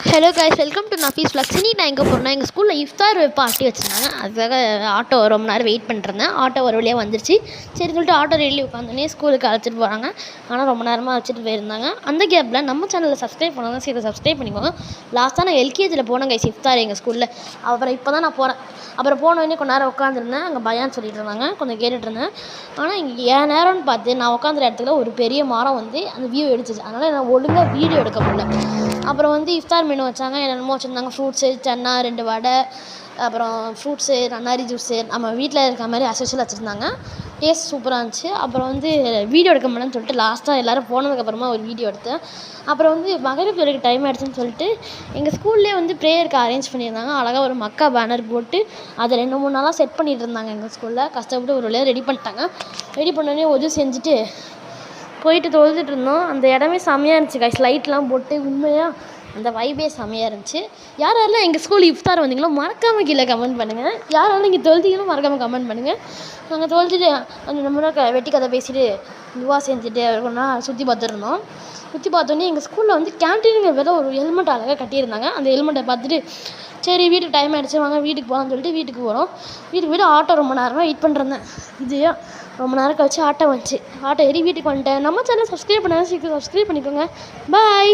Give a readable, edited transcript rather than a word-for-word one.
Hello guys, welcome to Nafees vlogs. இன்னைக்கு நான் எங்கே போகிறேன்னா, எங்கள் ஸ்கூலில் இஃப்தார் பார்ட்டி வச்சுருந்தாங்க. அதுக்காக ஆட்டோ ரொம்ப நேரம் வெயிட் பண்ணிட்டுருந்தேன். ஆட்டோ ஒரு வழியாக வந்துருச்சு. சரி சொல்லிட்டு ஆட்டோ ரெடியில் உட்காந்தோடனே ஸ்கூலுக்கு அழைச்சிட்டு போகிறாங்க. ஆனால் ரொம்ப நேரமாக அழைச்சிட்டு போயிருந்தாங்க. அந்த கேப்பில் நம்ம சேனலில் சப்ஸ்கிரைப் பண்ணாங்க, சரி சப்ஸ்கிரைப் பண்ணிக்கோங்க. லாஸ்ட்டாக நான் எல்கேஜியில் போனேன் கைஸ் இஃப்தார் எங்கள் ஸ்கூலில். அப்புறம் இப்போ தான் நான் போகிறேன். அப்புறம் போனோடனே கொஞ்சம் நேரம் உட்காந்துருந்தேன். அங்கே பயான்னு சொல்லிட்டு இருந்தாங்க, கொஞ்சம் கேட்டுட்ருந்தேன். ஆனால் இங்கே என் நேரம்னு பார்த்து நான் உட்காந்துற இடத்துல ஒரு பெரிய மரம் வந்து அந்த வியூ எடுத்துச்சு. அதனால் நான் ஒழுங்காக வீடியோ எடுக்க முடியல. அப்புறம் வந்து இஃப்தார் மெனு வச்சாங்க. என்னென்னமோ வச்சுருந்தாங்க. ஃப்ரூட்ஸு, சன்னா, 2 வடை, அப்புறம் ஃப்ரூட்ஸு, நன்னாரி ஜூஸு, நம்ம வீட்டில் இருக்கிற மாதிரி அஸ்யூஷுவல் வச்சுருந்தாங்க. டேஸ்ட் சூப்பராக இருந்துச்சு. அப்புறம் வந்து வீடியோ எடுக்க முடியலன்னு சொல்லிட்டு லாஸ்ட்டாக எல்லோரும் போனதுக்கப்புறமா ஒரு வீடியோ எடுத்தேன். அப்புறம் வந்து மகரிப் தொழுகைக்கு டைம் ஆகிடுச்சுன்னு சொல்லிட்டு எங்கள் ஸ்கூல்லேயே வந்து ப்ரேயருக்கு அரேஞ்ச் பண்ணியிருந்தாங்க. அழகாக ஒரு மக்கா பேனர் போட்டு அதை 2-3 நாளாக செட் பண்ணிகிட்டு இருந்தாங்க. எங்கள் ஸ்கூலில் கஷ்டப்பட்டு ஒரு வழியாக ரெடி பண்ணிட்டாங்க. ரெடி பண்ணோடனே ஒது செஞ்சுட்டு போயிட்டு தொழுதுட்டு இருந்தோம். அந்த இடமே செம்மையாக இருந்துச்சு கைஸ். லைட்லாம் போட்டு உண்மையாக அந்த வைபே செம்மையாக இருந்துச்சு. யார் யாரெல்லாம் எங்கள் ஸ்கூல் இஃப்தார் வந்தீங்களோ மறக்காமல் கீழே கமெண்ட் பண்ணுங்கள். யாரெல்லாம் நீங்கள் தொழுதிங்களோ மறக்காமல் கமெண்ட் பண்ணுங்கள். நாங்கள் தொழுதுட்டு அந்த நம்ம வெட்டி கதை பேசிட்டு துவா செஞ்சுட்டு ஒன்றா சுற்றி பார்த்துருந்தோம். சுற்றி பார்த்தோன்னே எங்கள் ஸ்கூலில் வந்து கேன்டீனுங்கிற பேரில் ஒரு ஹெல்மெட் அழகாக கட்டியிருந்தாங்க. அந்த ஹெல்மெட்டை பார்த்துட்டு சரி வீட்டுக்கு டைம் ஆகிடுச்சு, வாங்க வீட்டுக்கு போகலான்னு சொல்லிட்டு வீட்டுக்கு போகிறோம். வீட்டுக்கு போய்ட்டு ஆட்டோ ரொம்ப நேரமாக வெயிட் பண்ணிருந்தேன். இது ரொம்ப நேரம் கழிச்சு ஆட்டோ வந்துச்சு. ஆட்டோ ஏறி வீட்டுக்கு வந்துட்டேன். நம்ம சேனல் சப்ஸ்கிரைப் பண்ணாலும் சீக்கிரம் சப்ஸ்கிரைப் பண்ணிக்கோங்க. பாய்.